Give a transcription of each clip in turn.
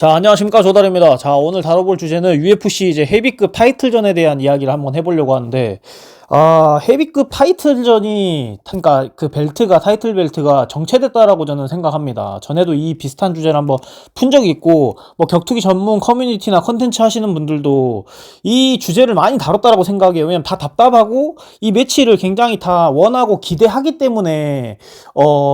자, 안녕하십니까. 조달입니다. 자, 오늘 다뤄볼 주제는 UFC 이제 헤비급 타이틀전에 대한 이야기를 한번 해보려고 하는데, 헤비급 타이틀전이, 그러니까 그 벨트가, 타이틀 벨트가 정체됐다라고 저는 생각합니다. 전에도 이 비슷한 주제를 한번 푼 적이 있고, 뭐 격투기 전문 커뮤니티나 컨텐츠 하시는 분들도 이 주제를 많이 다뤘다라고 생각해요. 왜냐면 다 답답하고, 이 매치를 굉장히 다 원하고 기대하기 때문에,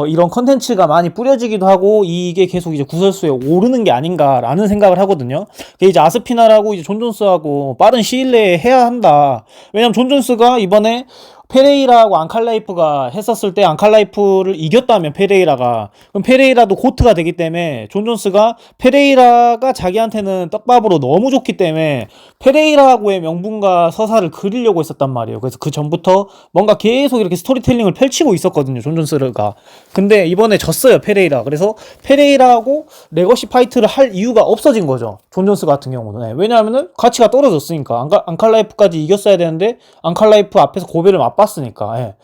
이런 컨텐츠가 많이 뿌려지기도 하고, 이게 계속 이제 구설수에 오르는 게 아닌가라는 생각을 하거든요. 이제 아스피나라고 이제 존 존스하고 빠른 시일 내에 해야 한다. 왜냐면 존 존스가 이번에 페레이라하고 앙칼라이프가 했었을 때 앙칼라이프를 이겼다면 페레이라가, 그럼 페레이라도 고트가 되기 때문에 존 존스가 페레이라가 자기한테는 떡밥으로 너무 좋기 때문에 페레이라하고의 명분과 서사를 그리려고 했었단 말이에요. 그래서 그 전부터 뭔가 계속 이렇게 스토리텔링을 펼치고 있었거든요, 존 존스가. 근데 이번에 졌어요, 페레이라. 그래서 페레이라하고 레거시 파이트를 할 이유가 없어진 거죠, 존 존스 같은 경우는. 네. 왜냐하면은 가치가 떨어졌으니까. 앙칼라이프까지 이겼어야 되는데 앙칼라이프 앞에서 고배를 맛봤으니까. 예.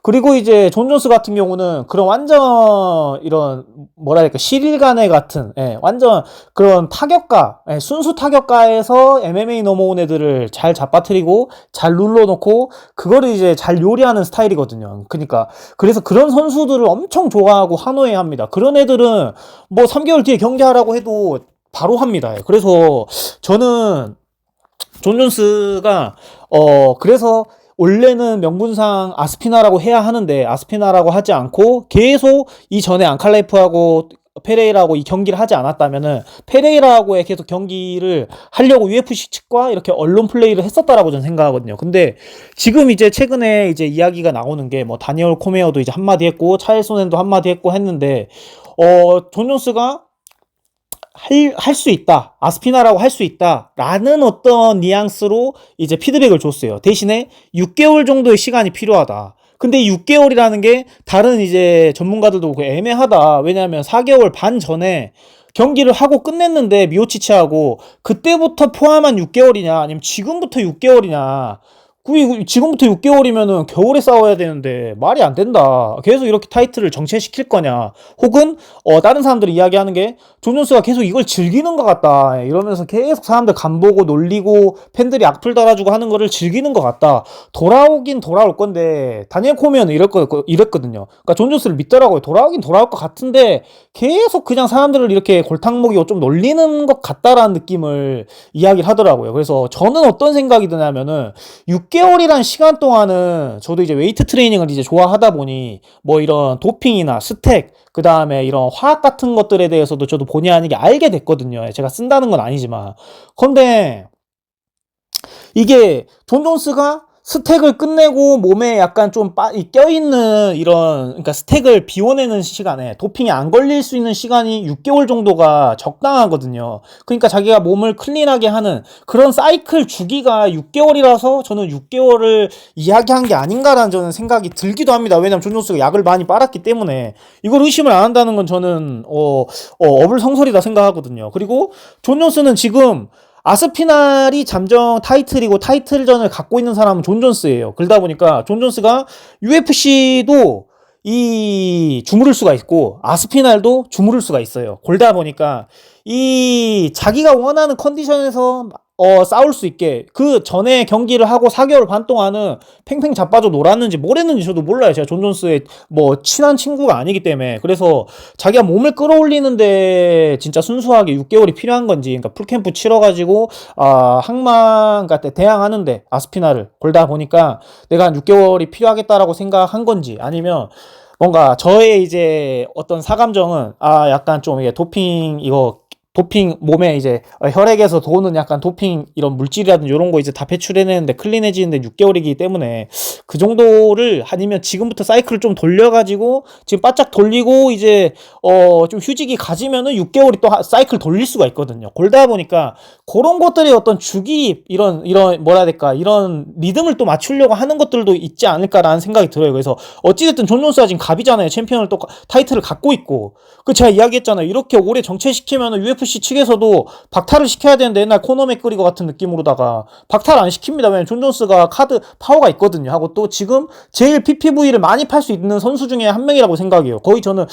그리고 이제 존 존스 같은 경우는 그런 완전 이런 뭐라 해야 될까, 실일간의 같은, 예, 완전 그런 타격가, 예, 순수 타격가에서 MMA 넘어온 애들을 잘 잡아뜨리고 잘 눌러놓고 그거를 이제 잘 요리하는 스타일이거든요. 그러니까 그래서 그런 선수들을 엄청 좋아하고 환호해합니다. 그런 애들은 뭐 3개월 뒤에 경기하라고 해도 바로 합니다. 예. 그래서 저는 존 존스가 그래서 원래는 명분상 아스피나라고 해야 하는데 아스피나라고 하지 않고 계속 이전에 앙칼라이프하고 페레이라하고 이 경기를 하지 않았다면은 페레이라하고의 계속 경기를 하려고 UFC 측과 이렇게 언론 플레이를 했었다라고 저는 생각하거든요. 근데 지금 이제 최근에 이제 이야기가 나오는 게 뭐 다니엘 코메어도 이제 한마디 했고 차일 소넨도 한마디 했고 했는데 존 존스가 할 수 있다. 아스피나라고 할 수 있다. 라는 어떤 뉘앙스로 이제 피드백을 줬어요. 대신에 6개월 정도의 시간이 필요하다. 근데 6개월이라는 게 다른 이제 전문가들도 애매하다. 왜냐하면 4개월 반 전에 경기를 하고 끝냈는데 미오치치하고 그때부터 포함한 6개월이냐 아니면 지금부터 6개월이냐. 지금부터 6개월이면은 겨울에 싸워야 되는데 말이 안 된다. 계속 이렇게 타이틀을 정체시킬 거냐. 혹은 다른 사람들이 이야기하는 게 존 존스가 계속 이걸 즐기는 것 같다. 이러면서 계속 사람들 간보고 놀리고 팬들이 악플 달아주고 하는 거를 즐기는 것 같다. 돌아오긴 돌아올 건데 다니엘 코미어는 이랬거든요. 그러니까 존 존스를 믿더라고요. 돌아오긴 돌아올 것 같은데 계속 그냥 사람들을 이렇게 골탕 먹이고 좀 놀리는 것 같다라는 느낌을 이야기를 하더라고요. 그래서 저는 어떤 생각이 드냐면은 6개월이란 시간 동안은 저도 이제 웨이트 트레이닝을 이제 좋아하다 보니 뭐 이런 도핑이나 스택, 그 다음에 이런 화학 같은 것들에 대해서도 저도 본의 아니게 알게 됐거든요. 제가 쓴다는 건 아니지만. 근데 이게 존 존스가 스택을 끝내고 몸에 약간 좀 껴있는 이런, 그러니까 스택을 비워내는 시간에 도핑이 안 걸릴 수 있는 시간이 6개월 정도가 적당하거든요. 그러니까 자기가 몸을 클린하게 하는 그런 사이클 주기가 6개월이라서 저는 6개월을 이야기한 게 아닌가라는 저는 생각이 들기도 합니다. 왜냐면 존 존스가 약을 많이 빨았기 때문에 이걸 의심을 안 한다는 건 저는 어불성설이다 생각하거든요. 그리고 존 존스는 지금 아스피날이 잠정 타이틀이고 타이틀전을 갖고 있는 사람은 존 존스예요. 그러다 보니까 존 존스가 UFC도 이 주무를 수가 있고 아스피날도 주무를 수가 있어요. 그러다 보니까 이 자기가 원하는 컨디션에서 싸울 수 있게 그 전에 경기를 하고 4개월 반 동안은 팽팽 자빠져 놀았는지 뭘 했는지 저도 몰라요. 제가 존 존스의 뭐 친한 친구가 아니기 때문에. 그래서 자기가 몸을 끌어올리는데 진짜 순수하게 6개월이 필요한 건지, 그러니까 풀캠프 치러가지고 항만 같은 대항하는데 아스피나를 골다 보니까 내가 한 6개월이 필요하겠다라고 생각한 건지, 아니면 뭔가 저의 이제 어떤 사감정은 약간 좀 이게 도핑 몸에 이제 혈액에서 도는 약간 도핑 이런 물질이라든지 이런 거 이제 다 배출해내는데 클린해지는데 6개월이기 때문에 그 정도를, 아니면 지금부터 사이클을 좀 돌려가지고 지금 바짝 돌리고 이제 좀 휴직이 가지면은 6개월이 또 사이클 돌릴 수가 있거든요. 그러다 보니까 그런 것들이 어떤 주기 이런 뭐라 해야 될까, 이런 리듬을 또 맞추려고 하는 것들도 있지 않을까라는 생각이 들어요. 그래서 어찌됐든 존 존스가 지금 갑이잖아요. 챔피언을 또 타이틀을 갖고 있고. 그 제가 이야기했잖아요. 이렇게 오래 정체시키면은 UFC 측에서도 박탈을 시켜야 되는데 옛날 코너 맥그리거 같은 느낌으로다가 박탈 안 시킵니다. 왜냐면 존 존스가 카드 파워가 있거든요. 하고 또 지금 제일 PPV를 많이 팔 수 있는 선수 중에 한 명이라고 생각해요. 거의 저는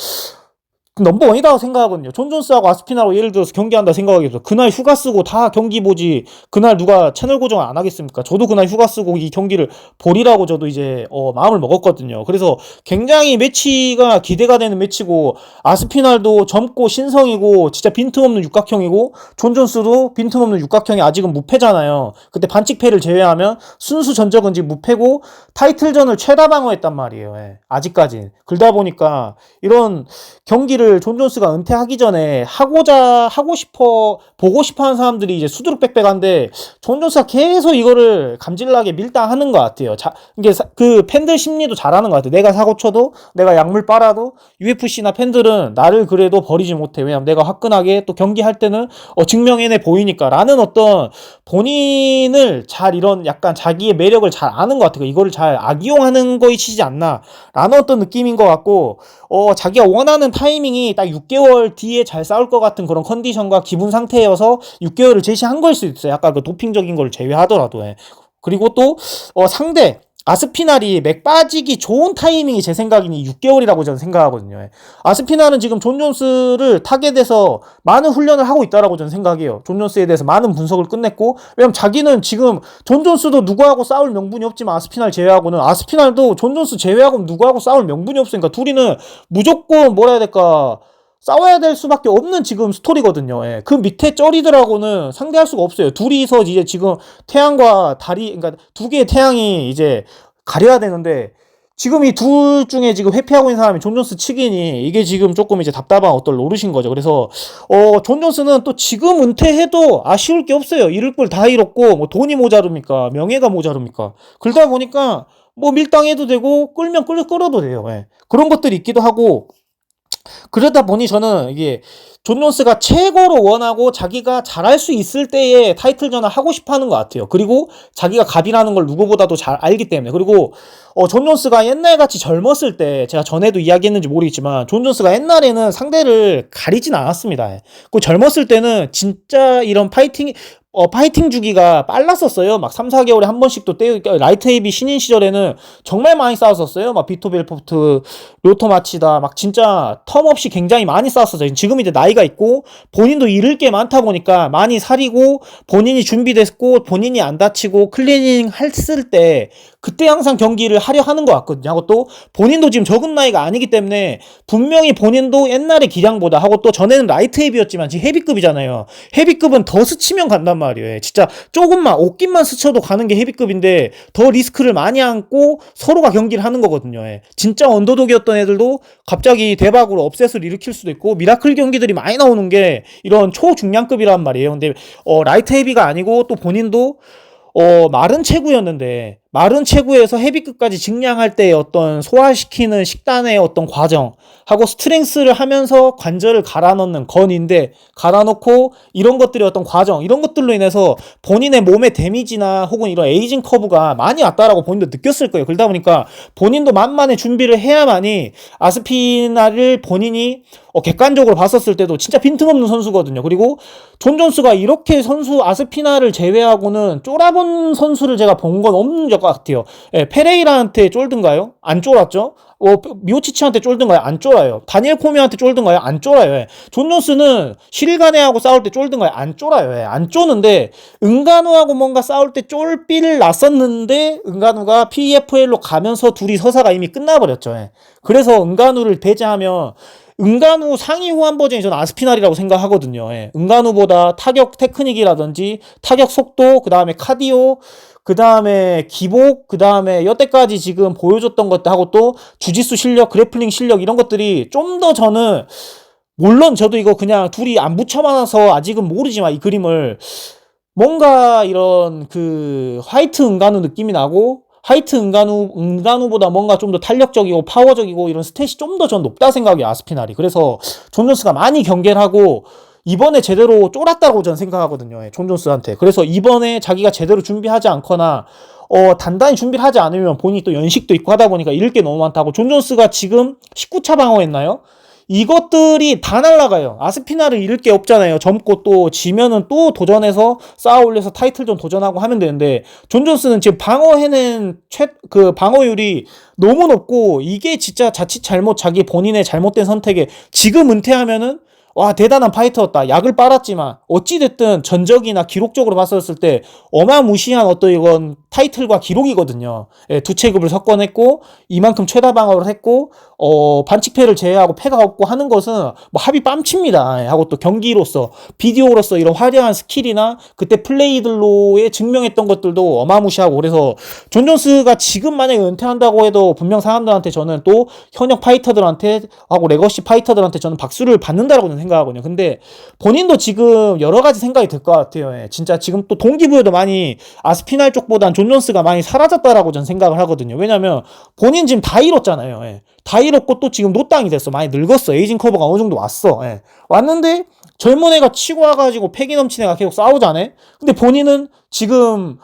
넘버원이라고 생각하거든요. 존 존스하고 아스피나로 예를 들어서 경기한다 생각하겠어. 그날 휴가 쓰고 다 경기 보지. 그날 누가 채널 고정을 안 하겠습니까? 저도 그날 휴가 쓰고 이 경기를 보리라고 저도 이제 마음을 먹었거든요. 그래서 굉장히 매치가 기대가 되는 매치고, 아스피날도 젊고 신성이고 진짜 빈틈없는 육각형이고, 존 존스도 빈틈없는 육각형이 아직은 무패잖아요. 그때 반칙패를 제외하면 순수 전적은 지금 무패고 타이틀전을 최다 방어했단 말이에요. 예. 아직까지. 그러다 보니까 이런 경기를 존 존스가 은퇴하기 전에 하고 싶어, 보고 싶어 하는 사람들이 이제 수두룩빽빽한데, 존 존스가 계속 이거를 감질나게 밀당하는 것 같아요. 이게 그 팬들 심리도 잘하는 것 같아요. 내가 사고 쳐도, 내가 약물 빨아도 UFC나 팬들은 나를 그래도 버리지 못해. 왜냐면 내가 화끈하게 또 경기할 때는 증명해내 보이니까 라는 어떤 본인을 잘, 이런 약간 자기의 매력을 잘 아는 것 같아요. 이거를 잘 악용하는 것이지 않나 라는 어떤 느낌인 것 같고, 자기가 원하는 타이밍이 딱 6개월 뒤에 잘 싸울 것 같은 그런 컨디션과 기분 상태여서 6개월을 제시한 걸 수도 있어요. 아까 그 도핑적인 걸 제외하더라도. 예. 그리고 또 상대 아스피날이 맥 빠지기 좋은 타이밍이 제 생각이니 6개월이라고 저는 생각하거든요. 예. 아스피날은 지금 존 존스를 타겟에서 많은 훈련을 하고 있다라고 저는 생각해요. 존 존스에 대해서 많은 분석을 끝냈고, 왜냐면 자기는 지금 존 존스도 누구하고 싸울 명분이 없지만 아스피날 제외하고는, 아스피날도 존 존스 제외하고는 누구하고 싸울 명분이 없으니까 둘이는 무조건 뭐라 해야 될까, 싸워야 될 수밖에 없는 지금 스토리거든요. 예. 그 밑에 쩌리들하고는 상대할 수가 없어요. 둘이서 이제 지금 태양과 달이, 그러니까 두 개의 태양이 이제 가려야 되는데, 지금 이 둘 중에 지금 회피하고 있는 사람이 존 존스 측이니 이게 지금 조금 이제 답답한 어떤 노릇인 거죠. 그래서 존 존스는 또 지금 은퇴해도 아쉬울 게 없어요. 잃을 걸 다 잃었고, 뭐 돈이 모자릅니까? 명예가 모자릅니까? 그러다 보니까 뭐 밀당해도 되고 끌면 끌어도 돼요. 예. 그런 것들이 있기도 하고, 그러다 보니 저는 이게 존 존스가 최고로 원하고 자기가 잘할 수 있을 때에 타이틀전을 하고 싶어 하는 것 같아요. 그리고 자기가 갑이라는 걸 누구보다도 잘 알기 때문에. 그리고 존 존스가 옛날같이 젊었을 때, 제가 전에도 이야기했는지 모르겠지만 존 존스가 옛날에는 상대를 가리진 않았습니다. 그 젊었을 때는 진짜 이런 파이팅 주기가 빨랐었어요. 막 3, 4개월에 한 번씩 또 라이트 헤비 신인 시절에는 정말 많이 싸웠었어요. 막 비토 벨포트, 료토 마치다, 막 진짜 텀없이 굉장히 많이 싸웠었어요. 지금 이제 나이가 있고 본인도 잃을 게 많다 보니까 많이 사리고, 본인이 준비됐고 본인이 안 다치고 클리닝 했을 때 그때 항상 경기를 하려 하는 것 같거든요. 하고 또 본인도 지금 적은 나이가 아니기 때문에 분명히 본인도 옛날의 기량보다, 하고 또 전에는 라이트 헤비였지만 지금 헤비급이잖아요. 헤비급은 더 스치면 간단 말이에요. 진짜 조금만 옷깃만 스쳐도 가는 게 헤비급인데 더 리스크를 많이 안고 서로가 경기를 하는 거거든요. 진짜 언더독이었던 애들도 갑자기 대박으로 업셋을 일으킬 수도 있고, 미라클 경기들이 많이 나오는 게 이런 초중량급이란 말이에요. 근데 라이트 헤비가 아니고 또 본인도 마른 체구였는데, 마른 체구에서 헤비급까지 증량할 때의 어떤 소화시키는 식단의 어떤 과정 하고 스트렝스를 하면서 관절을 갈아 넣는 건인데 갈아 넣고 이런 것들의 어떤 과정, 이런 것들로 인해서 본인의 몸의 데미지나 혹은 이런 에이징 커브가 많이 왔다라고 본인도 느꼈을 거예요. 그러다 보니까 본인도 만만의 준비를 해야만이 아스피나를 본인이 객관적으로 봤었을 때도 진짜 빈틈없는 선수거든요. 그리고 존 존스가 이렇게 선수 아스피나를 제외하고는 쫄아본 선수를 제가 본 건 없는 것 같아요. 예, 페레이라한테 쫄든가요? 안 쫄았죠? 미오치치한테 쫄든가요? 안 쫄아요. 다니엘 코미한테 쫄든가요? 안 쫄아요. 예. 존 존스는 시릴가네하고 싸울 때 쫄든가요? 안 쫄아요. 예. 안 쫄는데, 은간우하고 뭔가 싸울 때 쫄비를 났었는데 은간우가 PFL로 가면서 둘이 서사가 이미 끝나버렸죠. 예. 그래서 은간우를 배제하면 은간우 상위 호환 버전이 저는 아스피날이라고 생각하거든요. 예. 은간우보다 타격 테크닉이라든지 타격 속도, 그 다음에 카디오, 그 다음에 기복, 그 다음에 여태까지 지금 보여줬던 것들하고 또 주짓수 실력, 그래플링 실력, 이런 것들이 좀 더 저는, 물론 저도 이거 그냥 둘이 안 붙여만아서 아직은 모르지만 이 그림을 뭔가 이런 화이트 은간우 느낌이 나고, 화이트 은간우보다 뭔가 좀 더 탄력적이고 파워적이고 이런 스탯이 좀 더 전 높다 생각이에요, 아스피날이. 그래서 존 존스가 많이 경계를 하고 이번에 제대로 쫄았다고 저는 생각하거든요, 존 존스한테. 그래서 이번에 자기가 제대로 준비하지 않거나 단단히 준비를 하지 않으면 본인이 또 연식도 있고 하다 보니까 잃을 게 너무 많다고. 존 존스가 지금 19차 방어했나요? 이것들이 다 날아가요. 아스피나를 잃을 게 없잖아요. 젊고 또 지면은 또 도전해서 쌓아 올려서 타이틀전 도전하고 하면 되는데, 존 존스는 지금 방어해낸 그 방어율이 너무 높고, 이게 진짜 자칫 자기 본인의 잘못된 선택에 지금 은퇴하면은 와, 대단한 파이터였다. 약을 빨았지만 어찌됐든 전적이나 기록적으로 봤었을 때 어마무시한 어떤 이건 타이틀과 기록이거든요. 예, 두 체급을 석권했고 이만큼 최다 방어를 했고 반칙패를 제외하고 패가 없고 하는 것은 뭐 합이 뺨칩니다. 예, 하고 또 경기로서 비디오로서 이런 화려한 스킬이나 그때 플레이들로에 증명했던 것들도 어마무시하고, 그래서 존 존스가 지금 만약에 은퇴한다고 해도 분명 사람들한테 저는 또 현역 파이터들한테 하고 레거시 파이터들한테 저는 박수를 받는다라고 저는 생각하거든요. 근데 본인도 지금 여러 가지 생각이 들 것 같아요. 예, 진짜 지금 또 동기부여도 많이 아스피날 쪽보단 존 존스가 많이 사라졌다라고 저는 생각을 하거든요. 왜냐면 본인 지금 다 잃었잖아요. 예. 다 잃었고 또 지금 노땅이 됐어. 많이 늙었어. 에이징 커버가 어느 정도 왔어. 예. 왔는데 젊은 애가 치고 와가지고 패기 넘치는 애가 계속 싸우자네. 근데 본인은 지금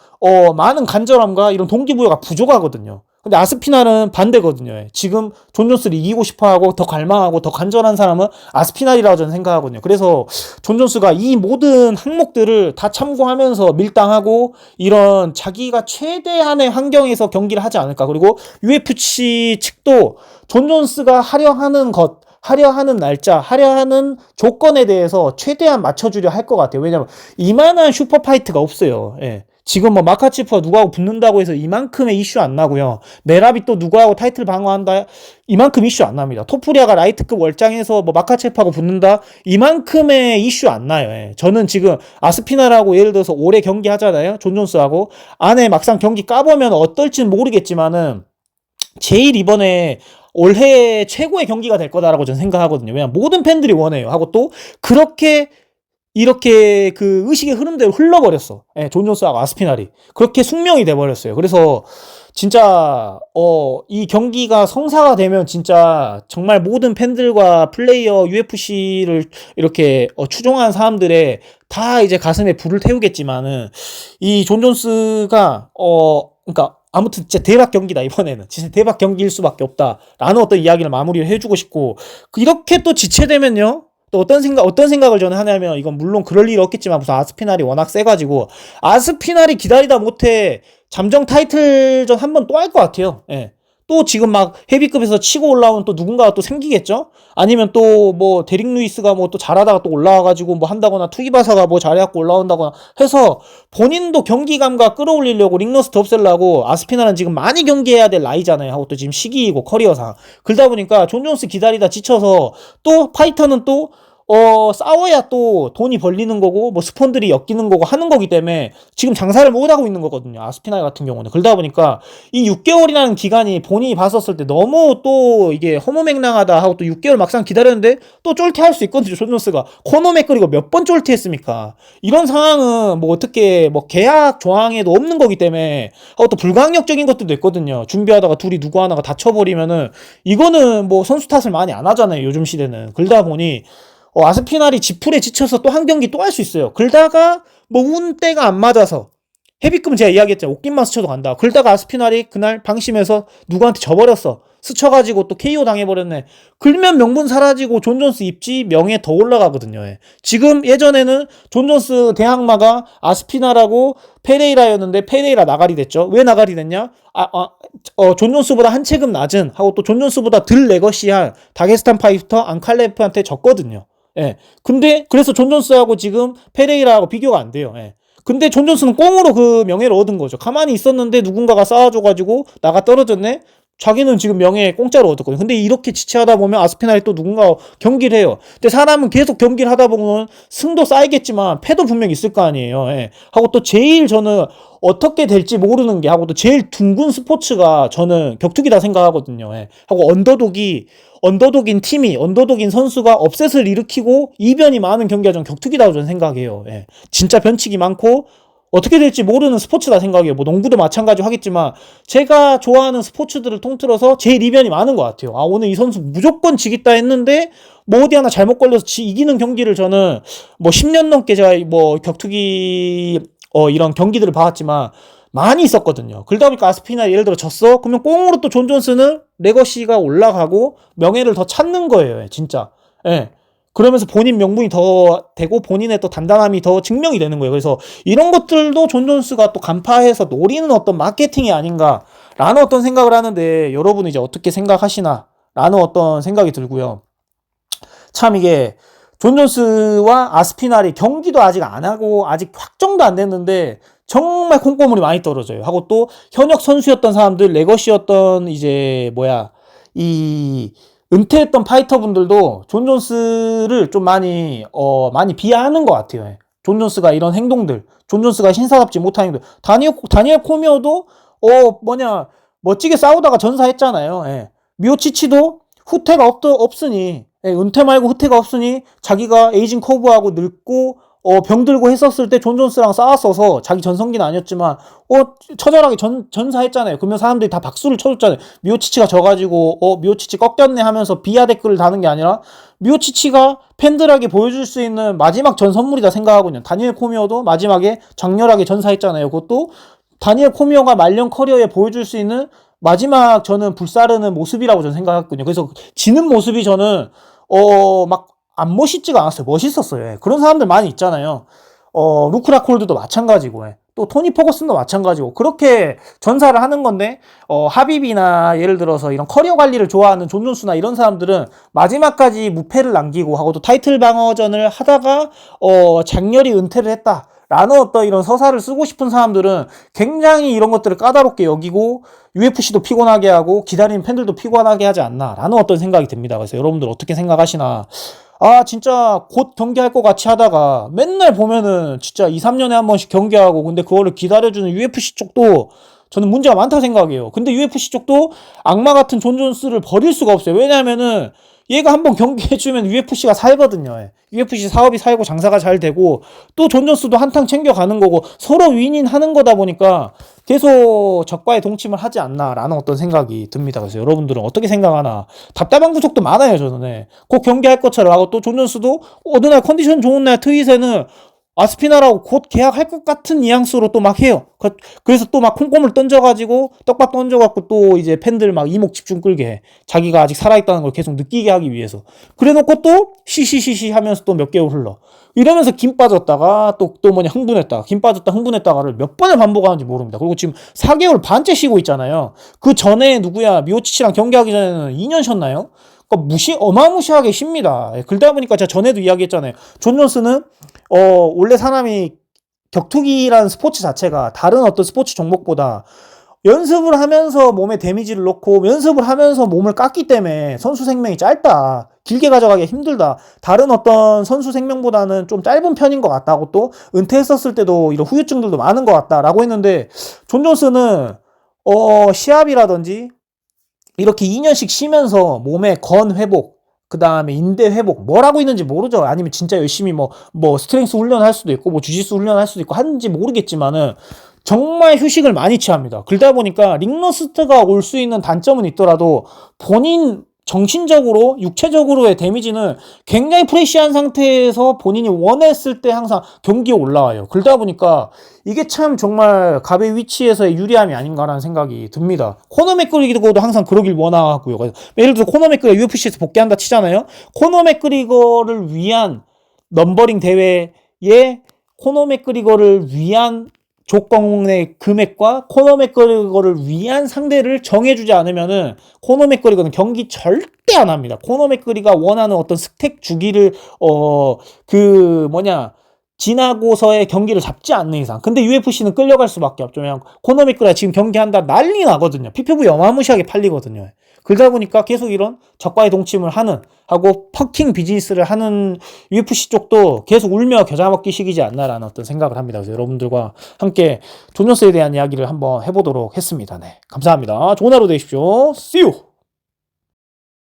많은 간절함과 이런 동기부여가 부족하거든요. 근데 아스피날은 반대거든요. 예. 지금 존 존스를 이기고 싶어하고 더 갈망하고 더 간절한 사람은 아스피날이라고 저는 생각하거든요. 그래서 존 존스가 이 모든 항목들을 다 참고하면서 밀당하고 이런 자기가 최대한의 환경에서 경기를 하지 않을까. 그리고 UFC 측도 존 존스가 하려 하는 것, 하려 하는 날짜, 하려 하는 조건에 대해서 최대한 맞춰주려 할 것 같아요. 왜냐면 이만한 슈퍼파이트가 없어요. 예. 지금 뭐 마카치프가 누구하고 붙는다고 해서 이만큼의 이슈 안 나고요. 메라비 또 누구하고 타이틀 방어한다 이만큼 이슈 안 납니다. 토프리아가 라이트급 월장에서 뭐 마카체프하고 붙는다 이만큼의 이슈 안 나요. 예. 저는 지금 아스피나라고 예를 들어서 올해 경기 하잖아요. 존 존스하고 안에 막상 경기 까보면 어떨지는 모르겠지만은 제일 이번에 올해 최고의 경기가 될 거다라고 저는 생각하거든요. 왜냐면 모든 팬들이 원해요. 하고 또 그렇게 이렇게 그 의식의 흐름대로 흘러버렸어. 예, 존 존스하고 아스피날이 그렇게 숙명이 돼버렸어요. 그래서 진짜 이 경기가 성사가 되면 진짜 정말 모든 팬들과 플레이어 UFC를 이렇게 추종하는 사람들의 다 이제 가슴에 불을 태우겠지만은 이 존 존스가 그러니까 아무튼 진짜 대박 경기다 이번에는. 진짜 대박 경기일 수밖에 없다라는 어떤 이야기를 마무리를 해주고 싶고, 이렇게 또 지체되면요 또 어떤 생각을 저는 하냐면, 이건 물론 그럴 일 없겠지만 무슨 아스피날이 워낙 세가지고 아스피날이 기다리다 못해 잠정 타이틀전 한 번 또 할 것 같아요. 예. 또 지금 막 헤비급에서 치고 올라온 또 누군가가 또 생기겠죠? 아니면 또 뭐 데릭 루이스가 뭐 또 잘하다가 또 올라와가지고 뭐 한다거나, 투기바사가 뭐 잘해갖고 올라온다거나 해서 본인도 경기감과 끌어올리려고 링러스트 없애려고. 아스피날은 지금 많이 경기해야 될 나이잖아요. 하고 또 지금 시기이고 커리어상. 그러다 보니까 존 존스 기다리다 지쳐서 또 파이터는 또 싸워야 또 돈이 벌리는 거고, 뭐 스폰들이 엮이는 거고 하는 거기 때문에 지금 장사를 못 하고 있는 거거든요. 아스피날 같은 경우는. 그러다 보니까 이 6개월이라는 기간이 본인이 봤었을 때 너무 또 이게 허무맹랑하다 하고, 또 6개월 막상 기다렸는데 또 쫄티할 수 있거든요. 존 존스가 코너 맥거리고 몇 번 쫄티했습니까? 이런 상황은 뭐 어떻게 뭐 계약 조항에도 없는 거기 때문에 하고, 또 불가항력적인 것들도 있거든요. 준비하다가 둘이 누구 하나가 다쳐버리면은 이거는 뭐 선수 탓을 많이 안 하잖아요. 요즘 시대는. 그러다 보니 아스피날이 지풀에 지쳐서 또 한 경기 또 할 수 있어요. 그러다가 뭐 운때가 안 맞아서, 헤비급은 제가 이야기했잖아요. 옷깃만 스쳐도 간다. 그러다가 아스피날이 그날 방심해서 누구한테 져버렸어. 스쳐가지고 또 KO 당해버렸네. 그러면 명분 사라지고 존 존스 입지 명예 더 올라가거든요. 예. 지금 예전에는 존 존스 대항마가 아스피날하고 페레이라였는데 페레이라 나가리 됐죠. 왜 나가리 됐냐? 존 존스보다 한 체급 낮은 하고 또 존 존스보다 덜 레거시한 다게스탄 파이터 안칼레프한테 졌거든요. 예. 근데 그래서 존 존스하고 지금 페레이라하고 비교가 안 돼요. 예. 근데 존 존스는 꽁으로 그 명예를 얻은 거죠. 가만히 있었는데 누군가가 쌓아줘가지고 나가 떨어졌네. 자기는 지금 명예 공짜로 얻었거든요. 근데 이렇게 지체하다 보면 아스피날이 또 누군가 경기를 해요. 근데 사람은 계속 경기를 하다 보면 승도 쌓이겠지만 패도 분명 있을 거 아니에요. 예. 하고 또 제일 저는 어떻게 될지 모르는 게, 하고 또 제일 둥근 스포츠가 저는 격투기다 생각하거든요. 예. 하고 언더독인 팀이, 언더독인 선수가 업셋을 일으키고 이변이 많은 경기가 전 격투기다고 저는 생각해요. 예. 진짜 변칙이 많고 어떻게 될지 모르는 스포츠다 생각해요. 뭐 농구도 마찬가지로 하겠지만 제가 좋아하는 스포츠들을 통틀어서 제일 이변이 많은 것 같아요. 오늘 이 선수 무조건 지겠다 했는데 뭐 어디 하나 잘못 걸려서 이기는 경기를 저는 뭐 10년 넘게 제가 뭐 격투기 이런 경기들을 봐왔지만 많이 있었거든요. 그러다 보니까 아스피나 예를 들어 졌어? 그러면 꽁으로 또 존 존스는 레거시가 올라가고 명예를 더 찾는 거예요. 진짜. 예. 그러면서 본인 명분이 더 되고 본인의 또 단단함이 더 증명이 되는 거예요. 그래서 이런 것들도 존 존스가 또 간파해서 노리는 어떤 마케팅이 아닌가라는 어떤 생각을 하는데 여러분은 이제 어떻게 생각하시나 라는 어떤 생각이 들고요. 참 이게 존 존스와 아스피날이 경기도 아직 안 하고 아직 확정도 안 됐는데 정말 콩고물이 많이 떨어져요. 하고 또 현역 선수였던 사람들, 레거시였던 이제 이 은퇴했던 파이터분들도 존 존스를 좀 많이 비하하는 것 같아요. 존 존스가 이런 행동들, 존 존스가 신사답지 못한 행동들. 다니엘 코미어도 멋지게 싸우다가 전사했잖아요. 예. 미오치치도 후퇴가 없으니, 예, 은퇴 말고 후퇴가 없으니 자기가 에이징 커브하고 늙고 병들고 했었을 때 존 존스랑 싸웠어서 자기 전성기는 아니었지만 처절하게 전사했잖아요. 그러면 사람들이 다 박수를 쳐줬잖아요. 미오치치가 져가지고 미오치치 꺾였네 하면서 비하 댓글을 다는 게 아니라 미오치치가 팬들에게 보여줄 수 있는 마지막 전 선물이다 생각하거든요. 다니엘 코미어도 마지막에 장렬하게 전사했잖아요. 그것도 다니엘 코미어가 말년 커리어에 보여줄 수 있는 마지막 저는 불사르는 모습이라고 저는 생각했거든요. 그래서 지는 모습이 저는 막 안 멋있지가 않았어요. 멋있었어요. 예. 그런 사람들 많이 있잖아요. 루크 라콜드도 마찬가지고, 예. 또 토니 퍼거슨도 마찬가지고 그렇게 전사를 하는 건데 하빕이나 예를 들어서 이런 커리어 관리를 좋아하는 존 존스나 이런 사람들은 마지막까지 무패를 남기고 하고 또 타이틀 방어전을 하다가 장렬히 은퇴를 했다. 라는 어떤 이런 서사를 쓰고 싶은 사람들은 굉장히 이런 것들을 까다롭게 여기고 UFC도 피곤하게 하고 기다리는 팬들도 피곤하게 하지 않나 라는 어떤 생각이 듭니다. 그래서 여러분들 어떻게 생각하시나. 진짜 곧 경기할 것 같이 하다가 맨날 보면은 진짜 2, 3년에 한 번씩 경기하고 근데 그거를 기다려주는 UFC 쪽도 저는 문제가 많다 생각해요. 근데 UFC 쪽도 악마 같은 존 존스를 버릴 수가 없어요. 왜냐면은 얘가 한번 경기해주면 UFC가 살거든요. UFC 사업이 살고 장사가 잘 되고 또 존 존스도 한탕 챙겨가는 거고 서로 윈윈 하는 거다 보니까 계속 적과의 동침을 하지 않나라는 어떤 생각이 듭니다. 그래서 여러분들은 어떻게 생각하나. 답답한 구석도 많아요. 저는. 꼭 경기할 것처럼 하고 또 존 존스도 어느 날 컨디션 좋은 날 트윗에는 아스피나라고 곧 계약할 것 같은 뉘앙스로 또 막 해요. 그래서 또 막 콩고물 던져가지고 떡밥 던져갖고 또 이제 팬들 막 이목 집중 끌게 해. 자기가 아직 살아있다는 걸 계속 느끼게 하기 위해서. 그래놓고 또 시시시시 하면서 또 몇 개월 흘러. 이러면서 김 빠졌다가 또 흥분했다가 김 빠졌다 흥분했다가를 몇 번을 반복하는지 모릅니다. 그리고 지금 4개월 반째 쉬고 있잖아요. 그 전에 미오치치랑 경기하기 전에는 2년 쉬었나요? 그러니까 어마무시하게 쉽니다. 그러다 보니까 제가 전에도 이야기했잖아요. 존 존스는 원래 사람이 격투기라는 스포츠 자체가 다른 어떤 스포츠 종목보다 연습을 하면서 몸에 데미지를 넣고 연습을 하면서 몸을 깎기 때문에 선수 생명이 짧다. 길게 가져가기 힘들다. 다른 어떤 선수 생명보다는 좀 짧은 편인 것 같다고 또 은퇴했었을 때도 이런 후유증들도 많은 것 같다라고 했는데 존 존스는 시합이라든지 이렇게 2년씩 쉬면서 몸의 건 회복, 그 다음에 인대 회복, 뭘 하고 있는지 모르죠. 아니면 진짜 열심히 스트렝스 훈련할 수도 있고, 주짓수 훈련할 수도 있고, 하는지 모르겠지만은, 정말 휴식을 많이 취합니다. 그러다 보니까 링러스트가 올 수 있는 단점은 있더라도, 본인 정신적으로, 육체적으로의 데미지는 굉장히 프레시한 상태에서 본인이 원했을 때 항상 경기에 올라와요. 그러다 보니까 이게 참 정말 갑의 위치에서의 유리함이 아닌가라는 생각이 듭니다. 코너 맥그리거도 항상 그러길 원하고요. 예를 들어 코너 맥그리거 UFC에서 복귀한다 치잖아요. 코너 맥그리거를 위한 넘버링 대회에 코너 맥그리거를 위한 조건의 금액과 코너 맥그리거를 위한 상대를 정해주지 않으면은 코너 맥그리거는 경기 절대 안 합니다. 코너 맥그리거가 원하는 어떤 스택 주기를 지나고서의 경기를 잡지 않는 이상. 근데 UFC는 끌려갈 수밖에 없죠. 그냥 코너 맥그리거 지금 경기한다 난리 나거든요. 피피부 어마무시하게 팔리거든요. 그러다 보니까 계속 이런 적과의 동침을 하고 퍼킹 비즈니스를 하는 UFC 쪽도 계속 울며 겨자 먹기 식이지 않나라는 어떤 생각을 합니다. 그래서 여러분들과 함께 존 존스에 대한 이야기를 한번 해보도록 했습니다. 네, 감사합니다. 좋은 하루 되십시오. See you!